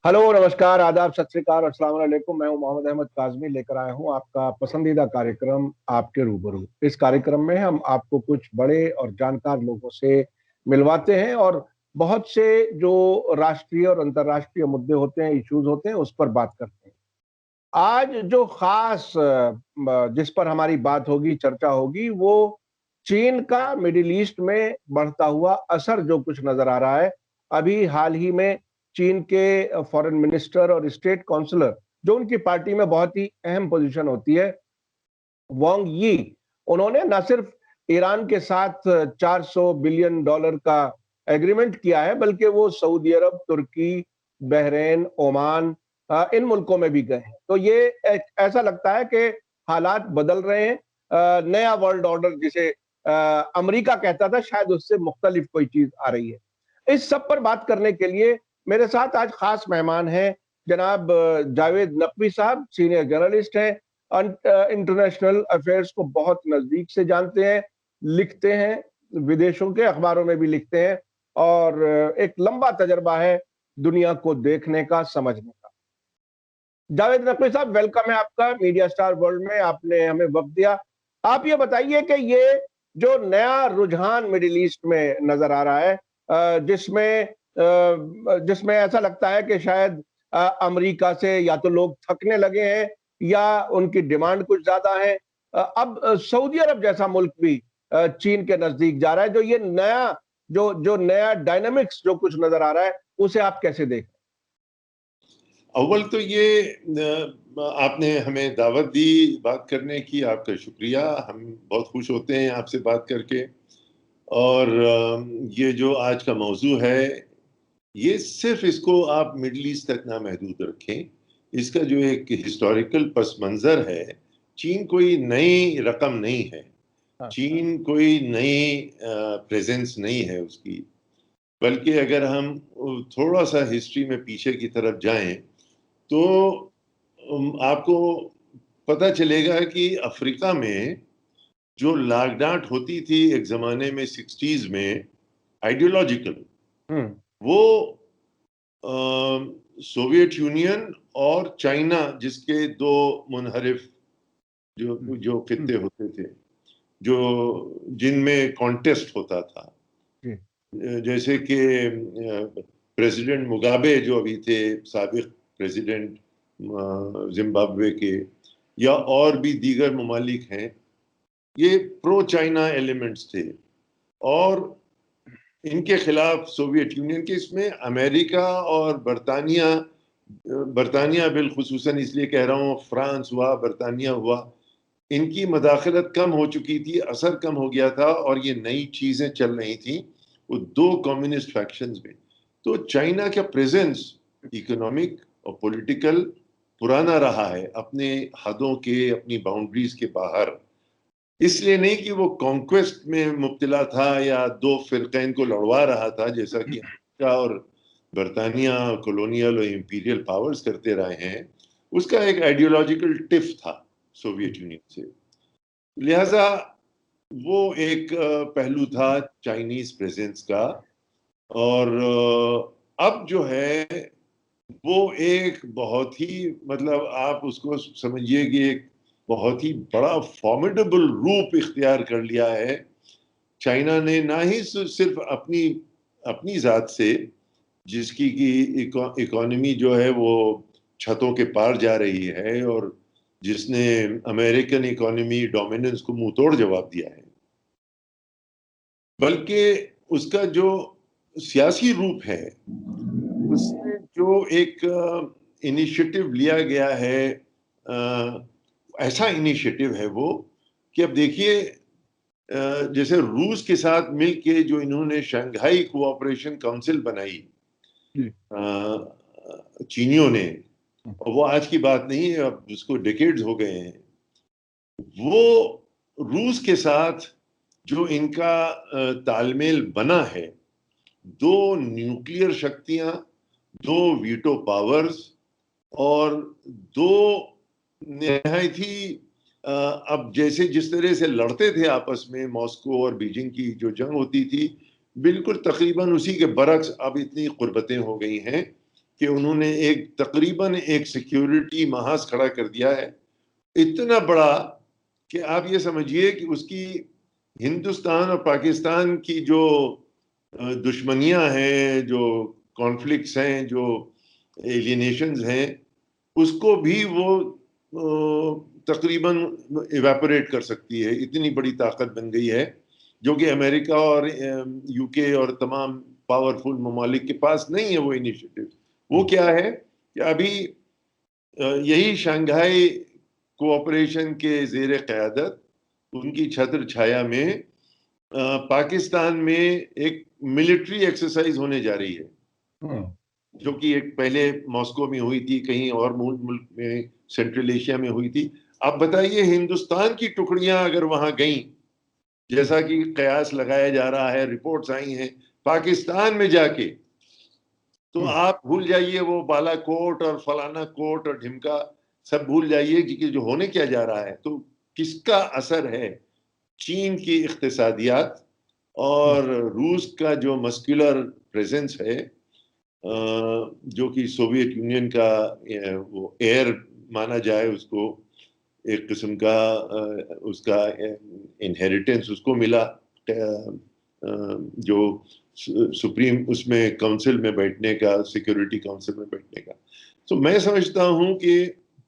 Hello, नमस्कार, आदाब, सत श्री अकाल, अस्सलाम वालेकुम। मैं हूं मोहम्मद अहमद काज़मी, लेकर आया हूं आपका पसंदीदा कार्यक्रम आपके रूबरू। इस कार्यक्रम में हम आपको कुछ बड़े और जानकार लोगों से मिलवाते हैं और बहुत से जो राष्ट्रीय और अंतर्राष्ट्रीय मुद्दे होते हैं, इश्यूज होते हैं, उस पर बात करते हैं। आज जो खास जिस पर हमारी बात होगी, चर्चा होगी, वो चीन का मिडिल ईस्ट में बढ़ता हुआ असर जो कुछ नजर आ रहा है। अभी हाल ही में चीन के फॉरेन मिनिस्टर और स्टेट काउंसलर, जो उनकी पार्टी में बहुत ही अहम पोजीशन होती है, वांग यी, उन्होंने न सिर्फ ईरान के साथ $400 बिलियन का एग्रीमेंट किया है, बल्कि वो सऊदी अरब, तुर्की, बहरीन, ओमान, इन मुल्कों में भी गए हैं। तो ये ऐसा लगता है कि हालात बदल रहे हैं। नया वर्ल्ड ऑर्डर जिसे अमेरिका कहता था, शायद उससे मुख्तलिफ कोई चीज आ रही है। इस सब पर बात करने के लिए मेरे साथ आज खास मेहमान हैं। जनाब जावेद नकवी साहब सीनियर जर्नलिस्ट हैं, इंटरनेशनल अफेयर्स को बहुत नजदीक से जानते हैं, लिखते हैं, विदेशों के अखबारों में भी लिखते हैं और एक लंबा तजर्बा है दुनिया को देखने का, समझने का। जावेद नकवी साहब, वेलकम है आपका मीडिया स्टार वर्ल्ड में। आपने हमें वक्त दिया। आप ये बताइए कि ये जो नया रुझान मिडिल ईस्ट में नजर आ रहा है, जिसमें ऐसा लगता है कि शायद अमेरिका से या तो लोग थकने लगे हैं या उनकी डिमांड कुछ ज्यादा है। अब सऊदी अरब जैसा मुल्क भी चीन के नजदीक जा रहा है। जो ये नया जो जो नया डायनामिक्स जो कुछ नजर आ रहा है, उसे आप कैसे देख रहे अव्वल तो ये आपने हमें दावत दी बात करने की, आपका शुक्रिया। हम बहुत खुश होते हैं आपसे बात करके। और ये जो आज का मौजू है, ये सिर्फ इसको आप मिडल ईस्ट तक ना महदूद रखें। इसका जो एक हिस्टोरिकल पस मंज़र है, चीन कोई नई रकम नहीं है। हैं? चीन कोई नई प्रेजेंस नहीं है उसकी। बल्कि अगर हम थोड़ा सा हिस्ट्री में पीछे की तरफ जाएं तो आपको पता चलेगा कि अफ्रीका में जो लागडांट होती थी एक जमाने में 60s में, आइडियोलॉजिकल, हम्म। वो सोवियत यूनियन और चाइना, जिसके दो मुनहरिफ जो जो खित्ते होते थे, जो जिनमें कॉन्टेस्ट होता था, जी। जैसे कि प्रेसिडेंट मुगाबे जो अभी थे, साबिक प्रेसिडेंट जिम्बाब्वे के, या और भी दीगर ममालिक हैं, ये प्रो चाइना एलिमेंट्स थे। और इनके खिलाफ सोवियत यूनियन के, इसमें अमेरिका और बरतानिया, बरतानिया बिलखुसूसन इसलिए कह रहा हूँ, फ्रांस हुआ, बरतानिया हुआ, इनकी मदाखलत कम हो चुकी थी, असर कम हो गया था और ये नई चीज़ें चल रही थी वो दो कम्युनिस्ट फैक्शंस में। तो चाइना का प्रेजेंस इकोनॉमिक और पॉलिटिकल पुराना रहा है, अपने हदों के, अपनी बाउंड्रीज के बाहर। इसलिए नहीं कि वो कॉन्क्वेस्ट में मुब्तला था या दो फिरकैन को लड़वा रहा था, जैसा कि अमेरिका और बरतानिया कॉलोनियल और इंपीरियल पावर्स करते रहे हैं। उसका एक आइडियोलॉजिकल टिफ था सोवियत यूनियन से। लिहाजा वो एक पहलू था चाइनीज प्रेजेंस का। और अब जो है वो एक बहुत ही, मतलब आप उसको समझिए कि एक बहुत ही बड़ा फॉर्मिडेबल रूप इख्तियार कर लिया है। चाइना ने ना ही सिर्फ अपनी अपनी जात से, जिसकी की इकोनॉमी जो है वो छतों के पार जा रही है और जिसने अमेरिकन इकोनॉमी डोमिनेंस को मुंह तोड़ जवाब दिया है, बल्कि उसका जो सियासी रूप है, उसमें जो एक इनिशिएटिव लिया गया है, ऐसा इनिशिएटिव है वो कि अब देखिए, जैसे रूस के साथ मिलके जो इन्होंने शंघाई कोऑपरेशन काउंसिल बनाई जी। चीनियों ने, और वो आज की बात नहीं है, अब उसको डिकेड्स हो गए हैं। वो रूस के साथ जो इनका तालमेल बना है, दो न्यूक्लियर शक्तियां, दो वीटो पावर्स और दो निहायत ही अब जैसे जिस तरह से लड़ते थे आपस में, मॉस्को और बीजिंग की जो जंग होती थी, बिल्कुल तकरीबन उसी के बरक्स अब इतनी कुर्बतें हो गई हैं कि उन्होंने एक तकरीबन एक सिक्योरिटी महाज खड़ा कर दिया है, इतना बड़ा कि आप ये समझिए कि उसकी हिंदुस्तान और पाकिस्तान की जो दुश्मनियां हैं, जो कॉन्फ्लिक्ट्स हैं, जो एलिनेशंस हैं, उसको भी वो तकरीबन इवेपोरेट कर सकती है। इतनी बड़ी ताकत बन गई है, जो कि अमेरिका और यूके और तमाम पावरफुल ममालिक के पास नहीं है वो इनिशिएटिव। वो क्या है कि अभी यही शंघाई कोऑपरेशन के ज़ेर क़यादत उनकी छत्र छाया में पाकिस्तान में एक मिलिट्री एक्सरसाइज होने जा रही है, जो कि एक पहले मॉस्को में हुई थी, कहीं और मुल्क में सेंट्रल एशिया में हुई थी। आप बताइए, हिंदुस्तान की टुकड़ियां अगर वहां गईं, जैसा कि कयास लगाया जा रहा है, रिपोर्ट्स आई हैं, पाकिस्तान में जाके, तो आप भूल जाइए वो बालाकोट और फलाना कोट और ढिमका सब भूल जाइए कि जो होने क्या जा रहा है। तो किसका असर है? चीन की इख्तिसादियात और रूस का जो मस्कुलर प्रेजेंस है, जो कि सोवियत यूनियन का वो एयर माना जाए उसको, एक किस्म का उसका इनहेरिटेंस उसको मिला, जो सुप्रीम उसमें काउंसिल में बैठने का, सिक्योरिटी काउंसिल में बैठने का। तो मैं समझता हूं कि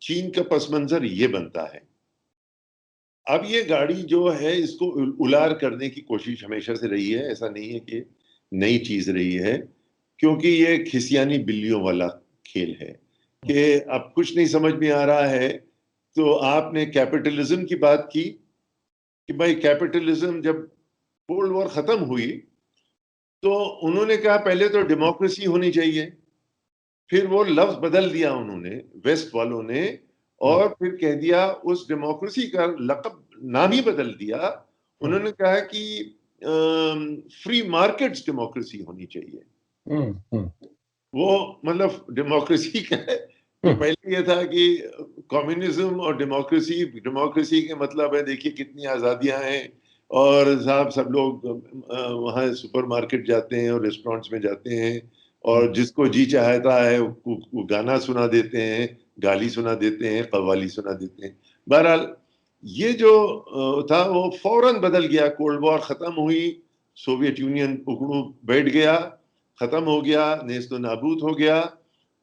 चीन का पस मंजर ये बनता है। अब ये गाड़ी जो है, इसको उलार करने की कोशिश हमेशा से रही है, ऐसा नहीं है कि नई चीज रही है, क्योंकि ये खिसियानी बिल्लियों वाला खेल है कि अब कुछ नहीं समझ में आ रहा है। तो आपने कैपिटलिज्म की बात की कि भाई कैपिटलिज्म जब कोल्ड वॉर खत्म हुई तो उन्होंने कहा पहले तो डेमोक्रेसी होनी चाहिए, फिर वो लफ्ज बदल दिया उन्होंने, वेस्ट वालों ने, और फिर कह दिया उस डेमोक्रेसी का लक़ब नाम ही बदल दिया। उन्होंने कहा कि फ्री मार्केट्स डेमोक्रेसी होनी चाहिए। वो मतलब डेमोक्रेसी का है कि पहले ये था कि कम्युनिज्म और डेमोक्रेसी, डेमोक्रेसी के मतलब है देखिए कितनी आज़ादियां हैं, और साहब सब लोग वहाँ सुपरमार्केट जाते हैं और रेस्टोरेंट्स में जाते हैं, और जिसको जी चाहता है वो गाना सुना देते हैं, गाली सुना देते हैं, कव्वाली सुना देते हैं। बहरहाल ये जो था वो फौरन बदल गया। कोल्ड वॉर खत्म हुई, सोवियत यूनियन उखड़ू बैठ गया, खत्म हो गया, नेस्तो नाबूद हो गया,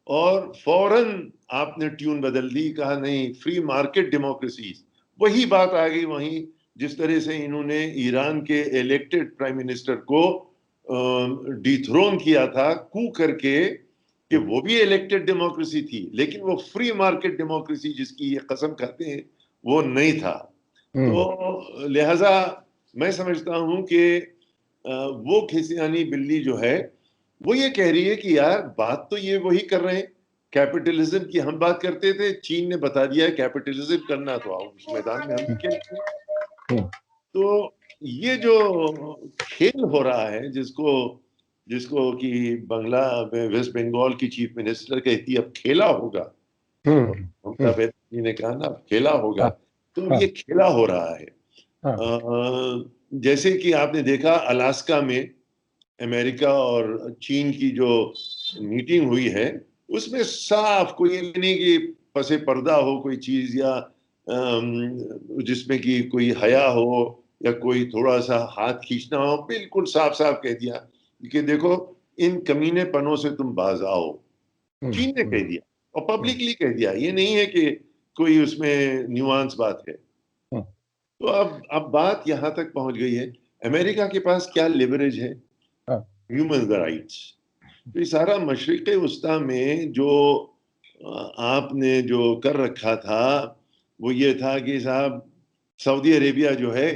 और फौरन आपने ट्यून बदल दी, कहा नहीं फ्री मार्केट डेमोक्रेसी। वही बात आ गई वहीं, जिस तरह से इन्होंने ईरान के इलेक्टेड प्राइम मिनिस्टर को डिथ्रोन किया था कू करके, कि वो भी इलेक्टेड डेमोक्रेसी थी, लेकिन वो फ्री मार्केट डेमोक्रेसी जिसकी ये कसम खाते हैं वो नहीं था। तो लिहाजा मैं समझता हूं कि वो खिसियानी बिल्ली जो है वो ये कह रही है कि यार बात तो ये वही कर रहे हैं, कैपिटलिज्म की हम बात करते थे, चीन ने बता दिया है कैपिटलिज्म करना, तो आओ उस मैदान में हम भी खेलते हैं। तो ये जो खेल हो रहा है, जिसको जिसको कि बंगला में वेस्ट बंगाल की चीफ मिनिस्टर कहती है अब खेला होगा, ममता बनर्जी ने कहा ना अब खेला होगा, तो ये खेला हो रहा है। जैसे कि आपने देखा अलास्का में अमेरिका और चीन की जो मीटिंग हुई है, उसमें साफ कोई ये नहीं कि पसे पर्दा हो कोई चीज, या जिसमें कि कोई हया हो या कोई थोड़ा सा हाथ खींचना हो, बिल्कुल साफ साफ कह दिया कि देखो इन कमीनेपनों से तुम बाज आओ। चीन ने कह दिया और पब्लिकली कह दिया, ये नहीं है कि कोई उसमें न्यूआंस बात है। तो अब बात यहां तक पहुंच गई है, अमेरिका के पास क्या लेवरेज है? Human rights. तो ये सारा मशरिक़ वस्ता में जो आपने जो कर रखा था वो ये था कि साहब सऊदी अरेबिया जो है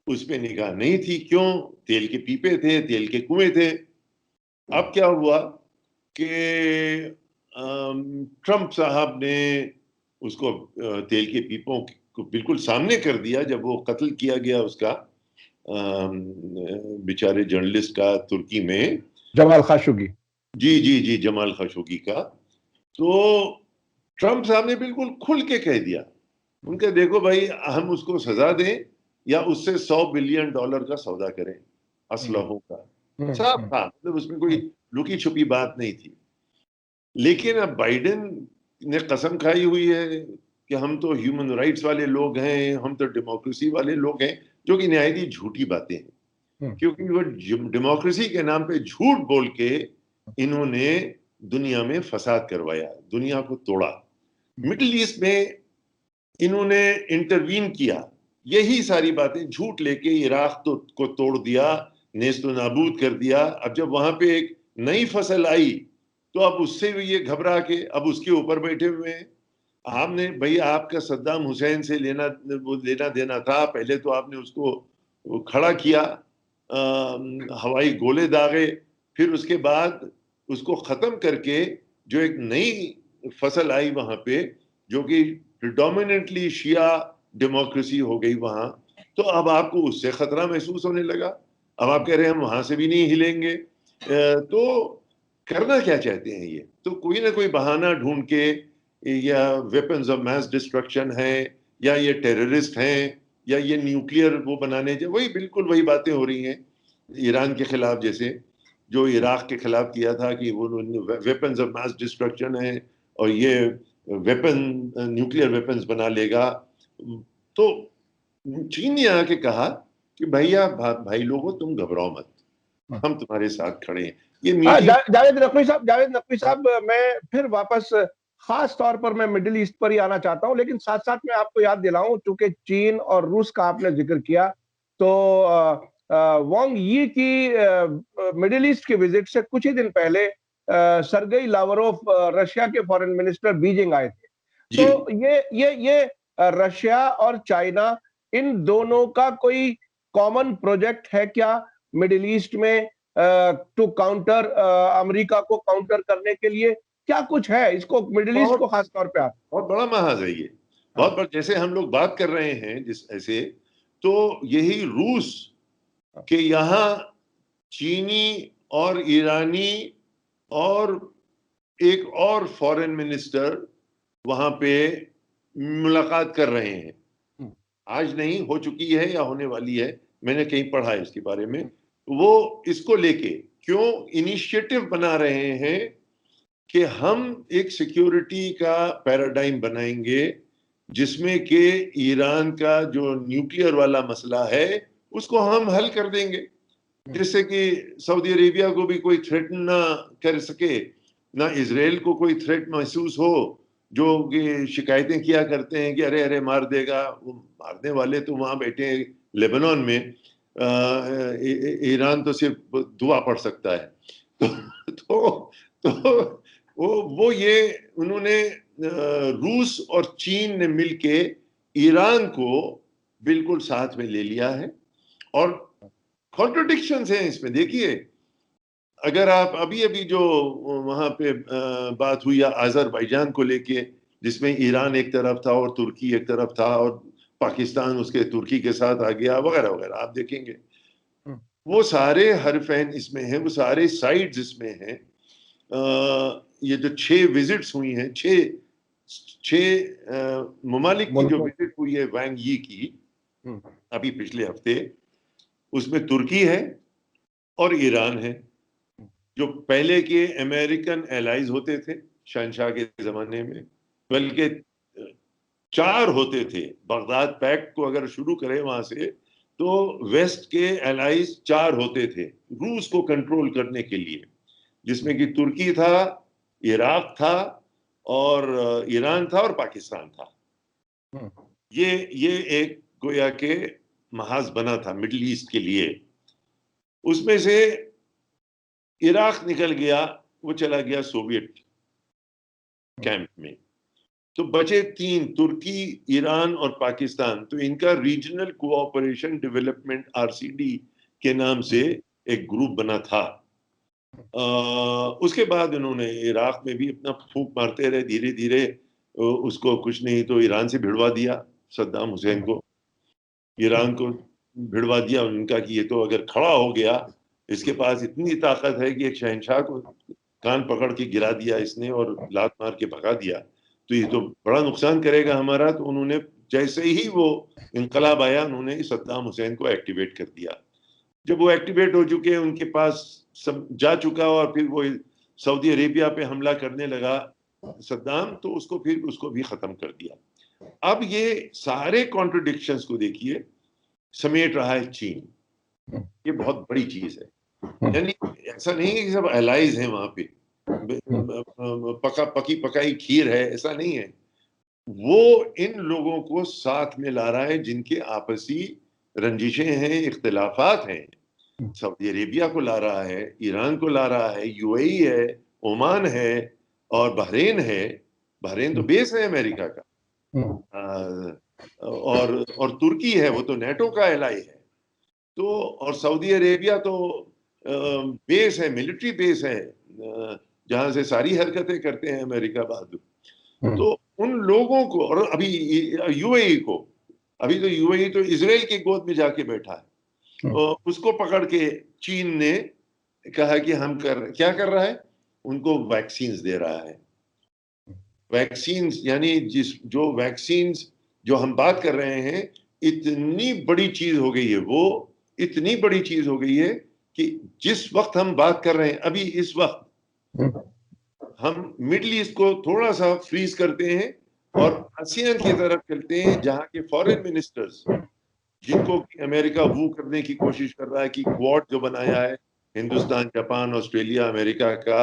उस पर निगाह नहीं थी। क्यों? तेल के पीपे थे, तेल के कुएं थे। अब क्या हुआ कि ट्रंप साहब ने उसको तेल के पीपों को बिल्कुल सामने कर दिया जब वो कत्ल किया गया उसका, बेचारे जर्नलिस्ट का, तुर्की में, जमाल खाशोगी। जी जी जी, जमाल खशोगी का। तो ट्रंप साहब ने बिल्कुल खुल के कह दिया, उनके देखो भाई हम उसको सजा दें या उससे $100 बिलियन का सौदा करें असलहों का। साफ था, मतलब उसमें कोई लुकी छुपी बात नहीं थी। लेकिन अब बाइडेन ने कसम खाई हुई है कि हम तो ह्यूमन राइट्स वाले लोग हैं, हम तो डेमोक्रेसी वाले लोग हैं, जो कि नहायत ही झूठी बातें हैं, क्योंकि वो डेमोक्रेसी के नाम पे झूठ बोल के इन्होंने दुनिया में फसाद करवाया, दुनिया को तोड़ा। मिडिल ईस्ट में इन्होंने इंटरवीन किया, यही सारी बातें झूठ लेके इराक को तोड़ दिया, नेस्तो नाबूद कर दिया। अब जब वहां पे एक नई फसल आई तो अब उससे भी ये घबरा के अब उसके ऊपर बैठे हुए हैं। आपने भाई, आपका सद्दाम हुसैन से लेना देना था, पहले तो आपने उसको खड़ा किया, हवाई गोले दागे, फिर उसके बाद उसको खत्म करके जो एक नई फसल आई वहां पे, जो कि प्रिडोमिनेंटली शिया डेमोक्रेसी हो गई वहां, तो अब आपको उससे खतरा महसूस होने लगा। अब आप कह रहे हैं हम वहां से भी नहीं हिलेंगे। तो करना क्या चाहते हैं ये? तो कोई ना कोई बहाना ढूंढ के, या वेपन्स ऑफ मैस डिस्ट्रक्शन है, या ये टेररिस्ट हैं, या ये न्यूक्लियर वो बनाने, वही बिल्कुल वही बातें हो रही हैं ईरान के खिलाफ, जैसे जो इराक के खिलाफ किया था कि वो वेपन्स ऑफ मैस डिस्ट्रक्शन है और ये वेपन न्यूक्लियर वेपन्स बना लेगा। तो चीन ने आके कहा कि भैया भाई लोगों, तुम घबराओ मत, हम तुम्हारे साथ खड़े हैं। ये मीटिंग जावेद नकवी साहब, मैं फिर वापस खास तौर पर मैं मिडिल ईस्ट पर ही आना चाहता हूं, लेकिन साथ साथ मैं आपको याद दिलाऊं, चूंकि चीन और रूस का आपने जिक्र किया, तो वांग यी की मिडिल ईस्ट के विजिट से कुछ ही दिन पहले सरगेई लावरोव, रशिया के फॉरेन मिनिस्टर, बीजिंग आए थे। जी। तो ये रशिया और चाइना, इन दोनों का कोई कॉमन प्रोजेक्ट है क्या मिडिल ईस्ट में, टू काउंटर अमेरिका को काउंटर करने के लिए? क्या कुछ है इसको, मिडिल ईस्ट को खास तौर पे आप? बहुत बड़ा महाज है ये, बहुत बड़ा। जैसे हम लोग बात कर रहे हैं जिस ऐसे, तो यही रूस के यहाँ चीनी और ईरानी और एक और फॉरेन मिनिस्टर वहां पे मुलाकात कर रहे हैं। आज नहीं, हो चुकी है या होने वाली है, मैंने कहीं पढ़ा है इसके बारे में। वो इसको लेके क्यों इनिशिएटिव बना रहे हैं कि हम एक सिक्योरिटी का पैराडाइम बनाएंगे जिसमें कि ईरान का जो न्यूक्लियर वाला मसला है उसको हम हल कर देंगे, जिससे कि सऊदी अरेबिया को भी कोई थ्रेट ना कर सके, ना इजराइल को कोई थ्रेट महसूस हो, जो कि शिकायतें किया करते हैं कि अरे अरे मार देगा। वो मारने वाले तो वहां बैठे हैं लेबनान में, ईरान तो सिर्फ दुआ पढ़ सकता है। तो तो वो ये उन्होंने रूस और चीन ने मिलके ईरान को बिल्कुल साथ में ले लिया है। और कॉन्ट्रोडिक्शंस हैं इसमें, देखिए, अगर आप अभी अभी जो वहां पे बात हुई अजरबैजान को लेके, जिसमें ईरान एक तरफ था और तुर्की एक तरफ था और पाकिस्तान उसके तुर्की के साथ आ गया वगैरह वगैरह, आप देखेंगे वो सारे हरफैन इसमें हैं, वो सारे साइड्स इसमें हैं। ये जो 6 विजिट्स हुई हैं, छह ममालिक की जो विजिट हुई है वांग यी की अभी पिछले हफ्ते, उसमें तुर्की है और ईरान है, जो पहले के अमेरिकन एलाइज होते थे शहनशाह के जमाने में, बल्कि 4 होते थे। बगदाद पैक्ट को अगर शुरू करें वहां से, तो वेस्ट के एलाइज 4 होते थे रूस को कंट्रोल करने के लिए, जिसमें कि तुर्की था, इराक था, और ईरान था, और पाकिस्तान था। ये एक गोया के महाज बना था मिडिल ईस्ट के लिए। उसमें से इराक निकल गया, वो चला गया सोवियत कैंप में, तो बचे 3, तुर्की, ईरान और पाकिस्तान। तो इनका रीजनल कोऑपरेशन डेवलपमेंट आरसीडी के नाम से एक ग्रुप बना था। उसके बाद उन्होंने इराक में भी अपना फूंक मारते रहे, धीरे धीरे उसको कुछ नहीं तो ईरान से भिड़वा दिया, सद्दाम हुसैन को ईरान को भिड़वा दिया उनका कि ये तो अगर खड़ा हो गया, इसके पास इतनी ताकत है कि एक शहनशाह को कान पकड़ के गिरा दिया इसने और लात मार के भगा दिया, तो ये तो बड़ा नुकसान करेगा हमारा। तो उन्होंने जैसे ही वो इनकलाब आया, उन्होंने सद्दाम हुसैन को एक्टिवेट कर दिया। जब वो एक्टिवेट हो चुके, उनके पास सब जा चुका और फिर वो सऊदी अरेबिया पे हमला करने लगा सद्दाम, तो उसको भी खत्म कर दिया। अब ये सारे कॉन्ट्रडिक्शंस को देखिए, समेट रहा है चीन। ये बहुत बड़ी चीज है। यानी ऐसा नहीं है कि सब एलाइज हैं वहां पे, पकी पकाई खीर है, ऐसा नहीं है। वो इन लोगों को साथ में ला रहा है जिनके आपसी रंजिशें हैं, इख्तिलाफात हैं। सऊदी अरेबिया को ला रहा है, ईरान को ला रहा है, यूएई है, ओमान है और बहरीन है। बहरीन तो बेस है अमेरिका का। और तुर्की है, वो तो नेटो का एलाई है। तो और सऊदी अरेबिया तो बेस है, मिलिट्री बेस है, जहां से सारी हरकतें करते हैं अमेरिका बहादुर। तो उन लोगों को, और अभी यूएई को, अभी तो यूएई तो इजराइल की गोद में जाके बैठा है, उसको पकड़ के चीन ने कहा कि क्या कर रहा है, उनको वैक्सीन्स दे रहा है। वैक्सीन्स यानी जो वैक्सीन्स जो हम बात कर रहे हैं, इतनी बड़ी चीज हो गई है, वो इतनी बड़ी चीज हो गई है कि जिस वक्त हम बात कर रहे हैं, अभी इस वक्त हम मिडिल ईस्ट को थोड़ा सा फ्रीज करते हैं और आसियान की तरफ चलते हैं, जहां के फॉरेन मिनिस्टर्स, जिनको अमेरिका वो करने की कोशिश कर रहा है कि क्वाड जो बनाया है हिंदुस्तान, जापान, ऑस्ट्रेलिया, अमेरिका का,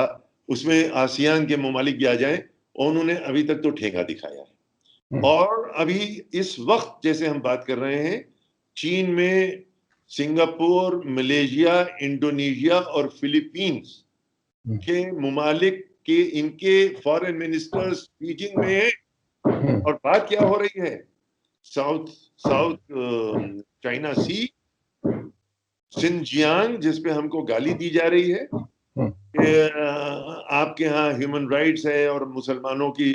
उसमें आसियान के ममालिक भी आ जाएं, और उन्होंने अभी तक तो ठेंगा दिखाया है। और अभी इस वक्त जैसे हम बात कर रहे हैं, चीन में सिंगापुर, मलेशिया, इंडोनेशिया और फिलीपींस के ममालिक के इनके फॉरेन मिनिस्टर्स बीजिंग में हैं। और बात क्या हो रही है, साउथ चाइना सी, सिंजियांग, जिसपे हमको गाली दी जा रही है कि आपके यहाँ ह्यूमन राइट्स है और मुसलमानों की।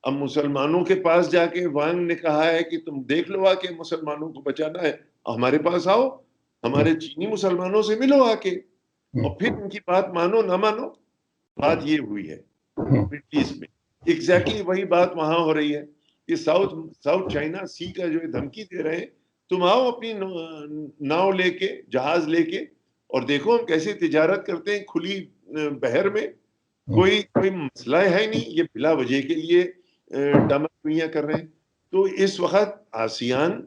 अब मुसलमानों के पास जाके वांग ने कहा है कि तुम देख लो आके, मुसलमानों को बचाना है, हमारे पास आओ, हमारे चीनी मुसलमानों से मिलो आके, और फिर उनकी बात मानो ना मानो। बात ये हुई है मिडिल ईस्ट में, एग्जैक्टली वही बात वहां हो रही है कि साउथ चाइना सी का जो धमकी दे रहे हैं, तुम आओ अपनी नाव लेके, जहाज लेके, और देखो हम कैसे तिजारत करते हैं खुली बहर में। कोई मसला है नहीं, ये बिला वजह के लिए डामाडोलियां कर रहे हैं। तो इस वक्त आसियान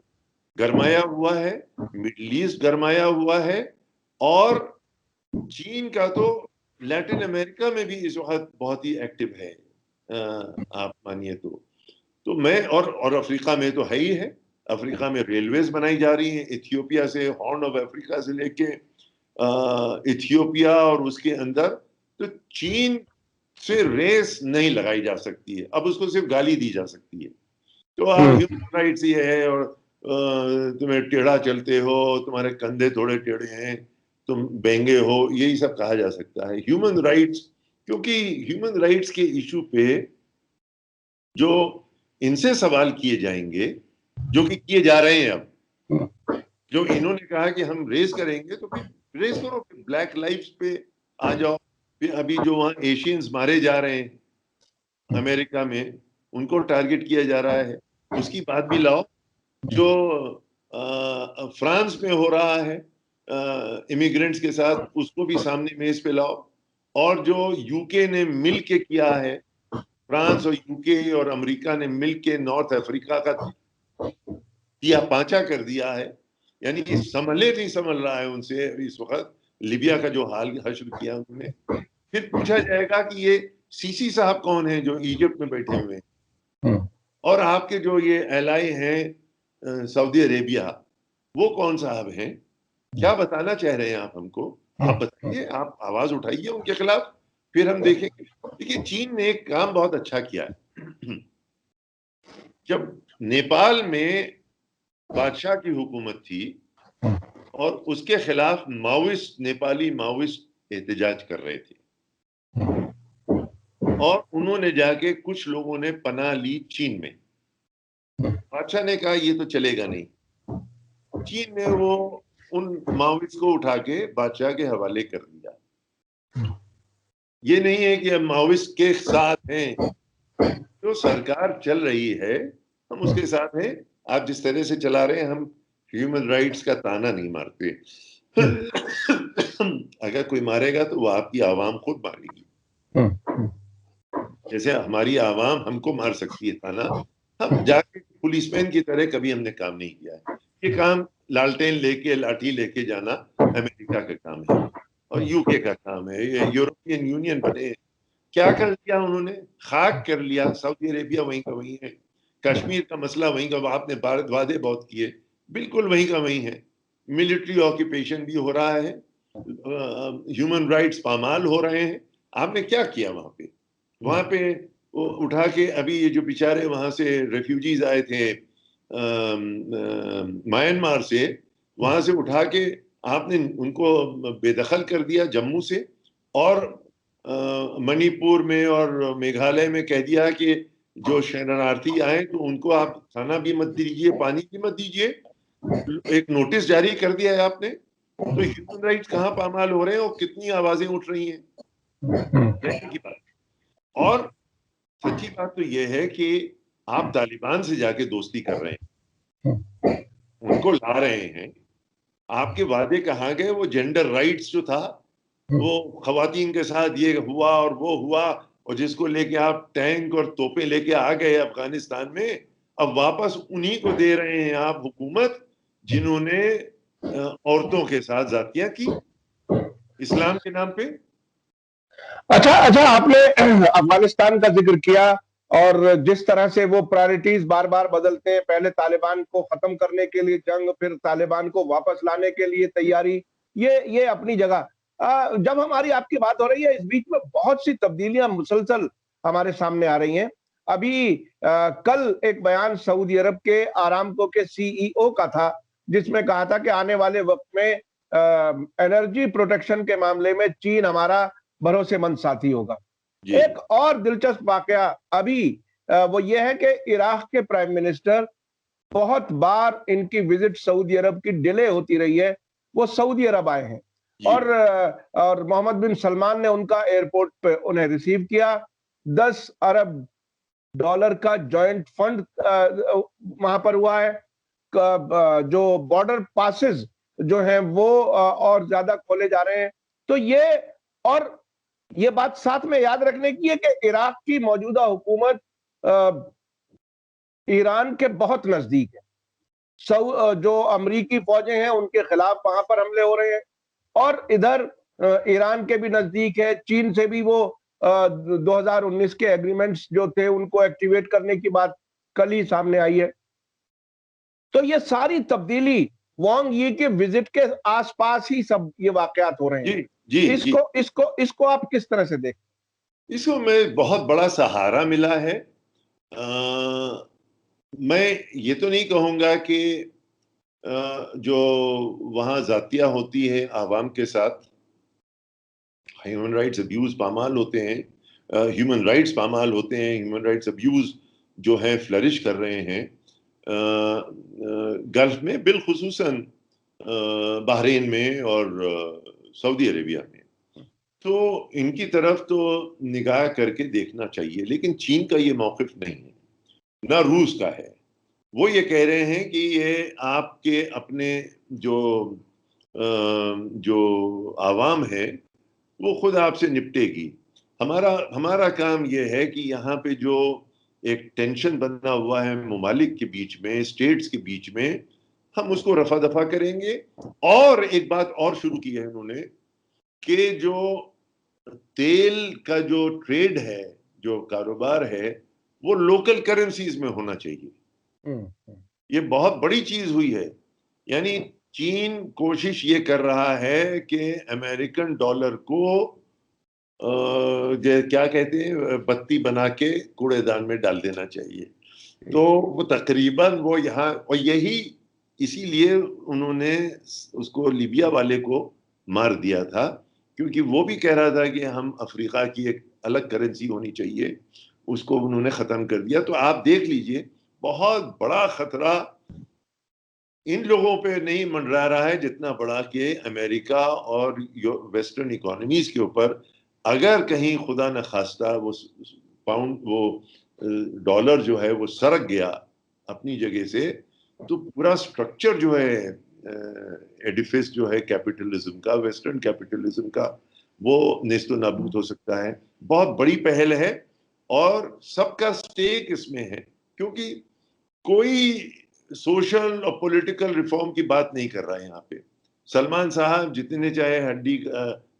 गरमाया हुआ है, मिडिल ईस्ट गरमाया हुआ है, और चीन का तो लैटिन अमेरिका में भी इस वक्त बहुत ही एक्टिव है, आप मानिए तो मैं, और अफ्रीका में तो है ही है। अफ्रीका में रेलवेज बनाई जा रही हैं, इथियोपिया से, हॉर्न ऑफ अफ्रीका से लेके इथियोपिया और उसके अंदर। तो चीन से रेस नहीं लगाई जा सकती है, अब उसको सिर्फ गाली दी जा सकती है। तो आप ह्यूमन राइट्स ये है, और तुम्हें टेढ़ा चलते हो, तुम्हारे कंधे थोड़े टेढ़े हैं, तुम बेंगे हो, यही सब कहा जा सकता है ह्यूमन राइट्स। क्योंकि ह्यूमन राइट्स के इशू पे जो इनसे सवाल किए जाएंगे, जो कि किए जा रहे हैं, अब जो इन्होंने कहा कि हम रेस करेंगे, तो फिर रेस करो, फिर ब्लैक लाइव्स पे आ जाओ। फिर अभी जो वहां एशियंस मारे जा रहे हैं अमेरिका में, उनको टारगेट किया जा रहा है, उसकी बात भी लाओ। जो फ्रांस में हो रहा है इमिग्रेंट्स के साथ, उसको भी सामने मेज पे लाओ। और जो यूके ने मिल के किया है, फ्रांस और यूके और अमेरिका ने मिल के नॉर्थ अफ्रीका का दिया पांचा कर दिया है, यानी कि संभले नहीं संभल रहा है उनसे इस वक्त। लीबिया का जो हाल हश्र किया उन्होंने, फिर पूछा जाएगा कि ये सीसी साहब कौन है जो इजिप्ट में बैठे हुए हैं, और आपके जो ये एलाई हैं सऊदी अरेबिया, वो कौन साहब हैं, क्या बताना चाह रहे हैं आप हमको? आप बताइए, आप आवाज उठाइए उनके खिलाफ, फिर हम देखेंगे। देखिए, चीन ने एक काम बहुत अच्छा किया है। जब नेपाल में बादशाह की हुकूमत थी और उसके खिलाफ माओइस्ट, नेपाली माओइस्ट एहतजाज कर रहे थे, और उन्होंने जाके, कुछ लोगों ने पनाह ली चीन में। बादशाह ने कहा ये तो चलेगा नहीं। चीन ने वो उन माओइस्ट को उठा के बादशाह के हवाले कर दिया। ये नहीं है कि हम माओइस्ट के साथ हैं, जो सरकार चल रही है हम उसके साथ हैं। आप जिस तरह से चला रहे हैं, हम ह्यूमन राइट्स का ताना नहीं मारते। अगर कोई मारेगा तो वो आपकी आवाम खुद मारेगी। जैसे हमारी आवाम हमको मार सकती है ताना, हम जाके पुलिसमैन की तरह कभी हमने काम नहीं किया है। ये काम लालटेन लेके लाठी लेके जाना अमेरिका का काम है और यूके का काम है। ये यूरोपियन यूनियन बने, क्या कर लिया उन्होंने? खाक कर लिया। सऊदी अरेबिया वहीं का वहीं है, कश्मीर का मसला वहीं का। आपने भारत वादे बहुत किए, बिल्कुल वहीं का वहीं है। मिलिट्री ऑक्यूपेशन भी हो रहा है, ह्यूमन राइट्स पामाल हो रहे हैं। आपने क्या किया वहां पे? वहां पे वो उठा के अभी ये जो बेचारे वहां से रेफ्यूजीज आए थे म्यांमार से, वहां से उठा के आपने उनको बेदखल कर दिया जम्मू से, और मणिपुर में और मेघालय में कह दिया कि जो शरणार्थी आए तो उनको आप खाना भी मत दीजिए, पानी भी मत दीजिए। एक नोटिस जारी कर दिया है आपने। तो ह्यूमन राइट्स कहाँ पामाल हो रहे हैं और कितनी आवाजें उठ रही हैं? कहने की बात। और सच्ची बात तो यह है कि आप तालिबान से जाके दोस्ती कर रहे हैं, उनको ला रहे हैं। आपके वादे कहाँ गए? वो जेंडर राइट्स जो था, वो खवातीन के साथ ये हुआ और वो हुआ, और जिसको लेके आप टैंक और तोपें लेके आ गए अफगानिस्तान में, अब वापस उन्हीं को दे रहे हैं आप, हुकूमत जिन्होंने औरतों के साथ जातियां की इस्लाम के नाम पे। अच्छा अच्छा, आपने अफगानिस्तान का जिक्र किया और जिस तरह से वो प्रायोरिटीज बार बार बदलते हैं, पहले तालिबान को खत्म करने के लिए जंग, फिर तालिबान को वापस लाने के लिए तैयारी, ये अपनी जगह। जब हमारी आपकी बात हो रही है, इस बीच में बहुत सी तब्दीलियां मुसलसल हमारे सामने आ रही हैं। अभी कल एक बयान सऊदी अरब के आरामको के सीईओ का था, जिसमें कहा था कि आने वाले वक्त में एनर्जी प्रोटेक्शन के मामले में चीन हमारा भरोसेमंद साथी होगा। जी एक और दिलचस्प वाकया अभी वो ये है कि इराक के प्राइम मिनिस्टर, बहुत बार इनकी विजिट सऊदी अरब की डिले होती रही है, वो सऊदी अरब आए हैं जी और मोहम्मद बिन सलमान ने उनका एयरपोर्ट पे उन्हें रिसीव किया। 10 अरब डॉलर का जॉइंट फंड वहां पर हुआ है। जो बॉर्डर पासेस जो हैं वो और ज्यादा खोले जा रहे हैं। तो और ये बात साथ में याद रखने की है कि इराक की मौजूदा हुकूमत ईरान के बहुत नजदीक है। जो अमरीकी फौजें हैं उनके खिलाफ वहां पर हमले हो रहे हैं, और इधर ईरान के भी नजदीक है। चीन से भी वो 2019 के एग्रीमेंट्स जो थे उनको एक्टिवेट करने की बात कल ही सामने आई है। तो ये सारी तब्दीली वांग यी के विजिट के आसपास ही सब ये वाकयात हो रहे जी हैं। जी जी। इसको आप किस तरह से देखते इसको मैं बहुत बड़ा सहारा मिला है। मैं ये तो नहीं कहूँगा कि जो वहाँ जातियाँ होती हैं आवाम के साथ, ह्यूमन राइट्स अब्यूज पामाल होते हैं, ह्यूमन राइट्स पामाल होते हैं, ह्यूमन राइट्स अब्यूज जो है फ्लरिश कर रहे हैं गल्फ में, बिलखुसूसन बहरीन में और सऊदी अरेबिया में। तो इनकी तरफ तो निगाह करके देखना चाहिए, लेकिन चीन का ये मौक़िफ़ नहीं है, ना रूस का है। वो ये कह रहे हैं कि ये आपके अपने जो जो आवाम है वो खुद आपसे निपटेगी। हमारा हमारा काम ये है कि यहाँ पे जो एक टेंशन बना हुआ है ममालिक के बीच में, स्टेट्स के बीच में, हम उसको रफा दफा करेंगे। और एक बात और शुरू की है उन्होंने कि जो तेल का जो ट्रेड है, जो कारोबार है, वो लोकल करेंसीज में होना चाहिए। हैं? ये बहुत बड़ी चीज हुई है। यानी चीन कोशिश ये कर रहा है कि अमेरिकन डॉलर को क्या कहते हैं, बत्ती बना के कूड़ेदान में डाल देना चाहिए। तो वो तकरीबन वो यहाँ, और यही इसीलिए उन्होंने उसको लीबिया वाले को मार दिया था, क्योंकि वो भी कह रहा था कि हम अफ्रीका की एक अलग करेंसी होनी चाहिए, उसको उन्होंने ख़त्म कर दिया। तो आप देख लीजिए, बहुत बड़ा खतरा इन लोगों पे नहीं मंडरा रहा है जितना बड़ा कि अमेरिका और वेस्टर्न इकोनॉमीज के ऊपर। अगर कहीं खुदा न खास्ता वो पाउंड, वो डॉलर जो है वो सरक गया अपनी जगह से, तो पूरा स्ट्रक्चर जो है, एडिफिस जो है कैपिटलिज्म का, वेस्टर्न कैपिटलिज्म का, वो नेस्तो नाबूद हो सकता है। बहुत बड़ी पहल है और सबका स्टेक इसमें है, क्योंकि कोई सोशल और पॉलिटिकल रिफॉर्म की बात नहीं कर रहा है यहाँ पे। सलमान साहब जितने चाहे हड्डी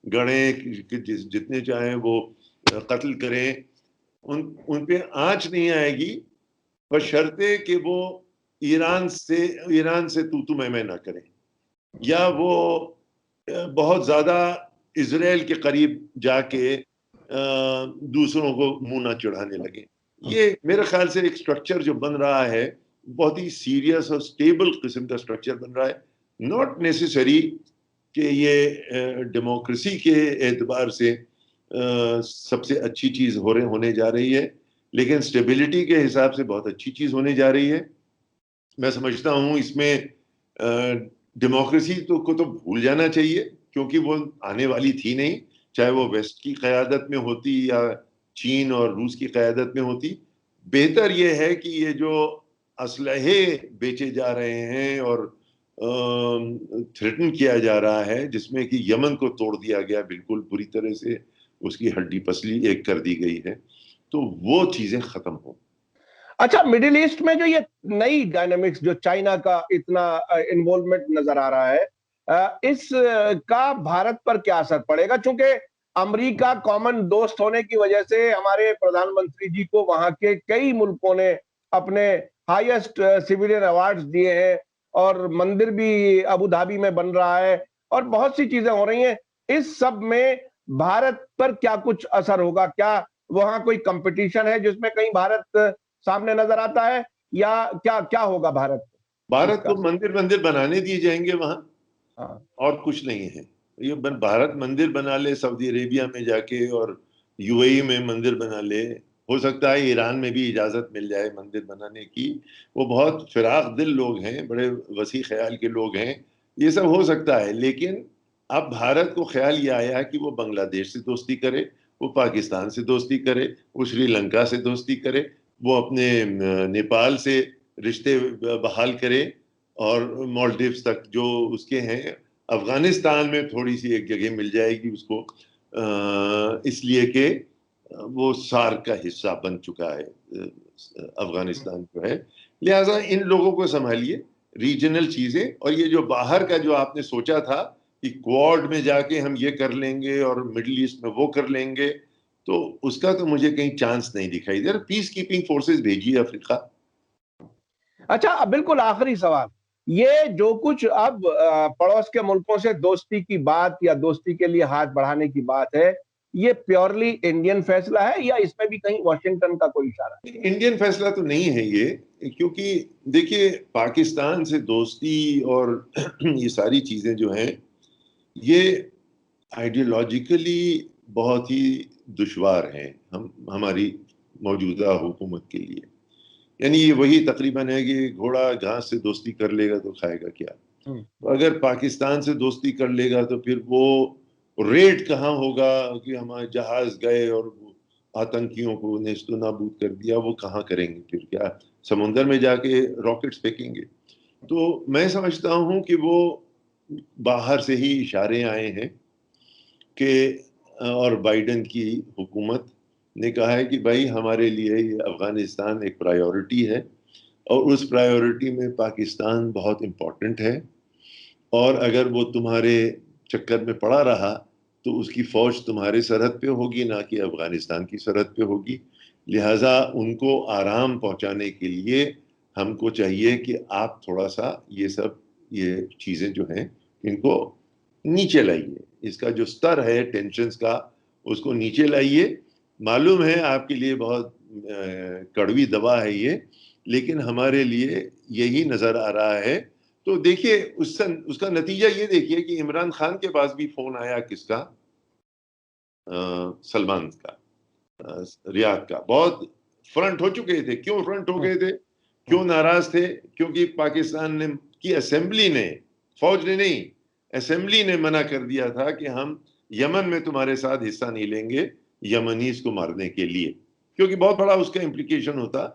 गड़ें, जितने चाहे वो कत्ल करें, उन पे आंच नहीं आएगी, बशर्ते कि वो ईरान से तू मैं ना करें, या वो बहुत ज्यादा इजराइल के करीब जाके दूसरों को मुंह ना चढ़ाने लगे। ये मेरे ख्याल से एक स्ट्रक्चर जो बन रहा है, बहुत ही सीरियस और स्टेबल किस्म का स्ट्रक्चर बन रहा है। नॉट नेसेसरी कि ये डेमोक्रेसी के एतबार से सबसे अच्छी चीज होने जा रही है, लेकिन स्टेबिलिटी के हिसाब से बहुत अच्छी चीज होने जा रही है। मैं समझता हूँ इसमें डेमोक्रेसी को तो भूल जाना चाहिए, क्योंकि वो आने वाली थी नहीं, चाहे वो वेस्ट की क़यादत में होती या चीन और रूस की क़यादत में होती। बेहतर ये है कि ये जो असलहे बेचे जा रहे हैं और थ्रेटन किया जा रहा है, जिसमें कि यमन को तोड़ दिया गया, बिल्कुल पूरी तरह से उसकी हड्डी पसली एक कर दी गई है, तो वो चीजें खत्म हो। अच्छा, मिडिल ईस्ट में जो ये नई डायनामिक्स, जो चाइना का इतना इन्वॉल्वमेंट नजर आ रहा है, इस का भारत पर क्या असर पड़ेगा? चूंकि अमेरिका कॉमन दोस्त होने की वजह से हमारे प्रधानमंत्री जी को वहां के कई मुल्कों ने अपने हाईएस्ट सिविलियन अवार्ड्स दिए हैं, और मंदिर भी अबू धाबी में बन रहा है, और बहुत सी चीजें हो रही हैं। इस सब में भारत पर क्या कुछ असर होगा? क्या वहां कोई कंपटीशन है जिसमें कहीं भारत सामने नजर आता है, या क्या क्या होगा भारत भारत इसका? को मंदिर मंदिर बनाने दिए जाएंगे वहां, हाँ। और कुछ नहीं है। ये भारत मंदिर बना ले सऊदी अरेबिया में जाके, और यूएई में मंदिर बना ले, हो सकता है ईरान में भी इजाजत मिल जाए मंदिर बनाने की। वो बहुत फिराक दिल लोग हैं, बड़े वसी ख्याल के लोग हैं, ये सब हो सकता है। लेकिन अब भारत को ख्याल ये आया कि वो बांग्लादेश से दोस्ती करे, वो पाकिस्तान से दोस्ती करे, वो श्रीलंका से दोस्ती करे, वो अपने नेपाल से रिश्ते बहाल करे, और मालदीव्स तक जो उसके हैं। अफगानिस्तान में थोड़ी सी एक जगह मिल जाएगी उसको, इसलिए कि वो सार्क का हिस्सा बन चुका है अफगानिस्तान जो है। लिहाजा इन लोगों को संभालिए, रीजनल चीजें, और ये जो बाहर का जो आपने सोचा था कि क्वाड में जाके हम ये कर लेंगे और मिडिल ईस्ट में वो कर लेंगे, तो उसका तो मुझे कहीं चांस नहीं दिखाई दे रहा। पीस कीपिंग फोर्सेस भेजिए अफ्रीका। अच्छा, बिल्कुल आखिरी सवाल, ये जो कुछ अब पड़ोस के मुल्कों से दोस्ती की बात या दोस्ती के लिए हाथ बढ़ाने की बात है, ये प्योरली इंडियन फैसला है, या इसमें भी कहीं वॉशिंगटन का कोई इशारा है? इंडियन फैसला तो नहीं है ये, क्योंकि देखिए पाकिस्तान से दोस्ती और ये सारी चीजें जो हैं, ये आइडियोलॉजिकली बहुत ही दुश्वार हैं हमारी मौजूदा हुकूमत के लिए। यानी ये वही तकरीबन है कि घोड़ा घास से दोस्ती कर लेगा तो खाएगा क्या। तो अगर पाकिस्तान से दोस्ती कर लेगा तो फिर वो रेट कहाँ होगा कि हमारे जहाज गए और आतंकियों को नेस्तो नाबूद कर दिया, वो कहाँ करेंगे फिर? क्या समुंदर में जाके रॉकेट्स फेंकेंगे? तो मैं समझता हूँ कि वो बाहर से ही इशारे आए हैं कि, और बाइडेन की हुकूमत ने कहा है कि भाई हमारे लिए ये अफगानिस्तान एक प्रायोरिटी है, और उस प्रायोरिटी में पाकिस्तान बहुत इम्पोर्टेंट है, और अगर वो तुम्हारे चक्कर में पड़ा रहा तो उसकी फौज तुम्हारे सरहद पे होगी, ना कि अफगानिस्तान की सरहद पे होगी। लिहाजा उनको आराम पहुंचाने के लिए हमको चाहिए कि आप थोड़ा सा ये चीज़ें जो हैं इनको नीचे लाइए। इसका जो स्तर है टेंशन्स का, उसको नीचे लाइए। मालूम है आपके लिए बहुत कड़वी दवा है ये, लेकिन हमारे लिए यही नज़र आ रहा है। तो देखिए उसका नतीजा ये देखिए कि इमरान खान के पास भी फोन आया, किसका? सलमान का, रियाद का। बहुत फ्रंट हो चुके थे। क्यों फ्रंट हो गए थे, क्यों नाराज थे? क्योंकि पाकिस्तान ने की असेंबली ने, फौज ने नहीं, असेंबली ने मना कर दिया था कि हम यमन में तुम्हारे साथ हिस्सा नहीं लेंगे यमनीज को मारने के लिए, क्योंकि बहुत बड़ा उसका इम्प्लीकेशन होता।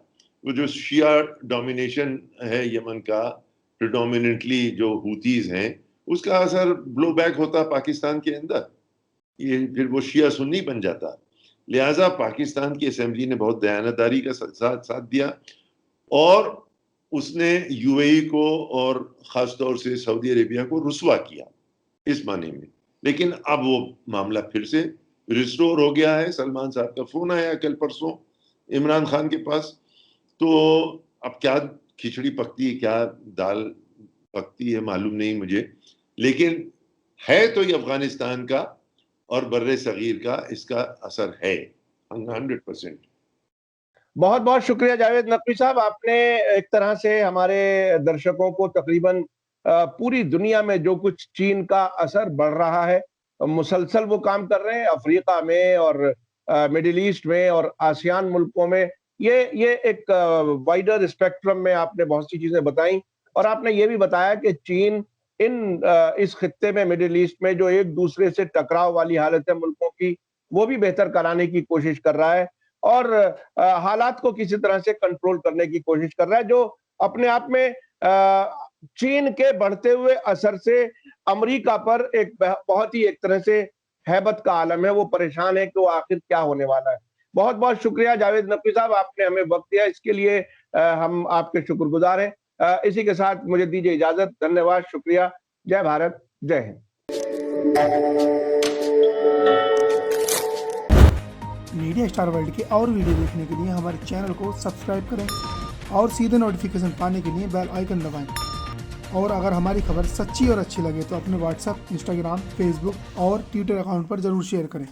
वो जो शिया डोमिनेशन है यमन का, प्रिडोमिनेंटली जो हुतीज हैं, उसका असर ब्लो बैक होता पाकिस्तान के अंदर। ये फिर वो शिया सुन्नी बन जाता। लिहाजा पाकिस्तान की असेंबली ने बहुत दयानतदारी का साथ दिया और उसने यूएई को और ख़ास तौर से सऊदी अरेबिया को रुस्वा किया इस माने में। लेकिन अब वो मामला फिर से रिस्टोर हो गया है। सलमान साहब का फ़ोन आया कल परसों इमरान खान के पास, तो अब क्या खिचड़ी पकती है, क्या दाल पकती है मालूम नहीं मुझे, लेकिन है तो ये अफ़गानिस्तान का और बर्रे सगीर का इसका असर है 100%। बहुत बहुत शुक्रिया जावेद नकवी साहब, आपने एक तरह से हमारे दर्शकों को तकरीबन पूरी दुनिया में जो कुछ चीन का असर बढ़ रहा है, मुसलसल वो काम कर रहे हैं अफ्रीका में और मिडिल ईस्ट में और आसियान मुल्कों में। ये एक वाइडर स्पेक्ट्रम में आपने बहुत सी चीजें बताई और आपने ये भी बताया कि चीन इस खित्ते में मिडिल ईस्ट में जो एक दूसरे से टकराव वाली हालत है मुल्कों की, वो भी बेहतर कराने की कोशिश कर रहा है और हालात को किसी तरह से कंट्रोल करने की कोशिश कर रहा है, जो अपने आप में चीन के बढ़ते हुए असर से अमेरिका पर एक बहुत ही एक तरह से हैबत का आलम है। वो परेशान है कि वो आखिर क्या होने वाला है। बहुत बहुत शुक्रिया जावेद नकवी साहब, आपने हमें वक्त दिया, इसके लिए हम आपके शुक्रगुजार हैं। इसी के साथ मुझे दीजिए इजाजत। धन्यवाद, शुक्रिया। जय भारत, जय हिंद। मीडिया स्टार वर्ल्ड के और वीडियो देखने के लिए हमारे चैनल को सब्सक्राइब करें और सीधे नोटिफिकेशन पाने के लिए बेल आइकन दबाएं। और अगर हमारी खबर सच्ची और अच्छी लगे तो अपने व्हाट्सएप, इंस्टाग्राम, फेसबुक और ट्विटर अकाउंट पर ज़रूर शेयर करें।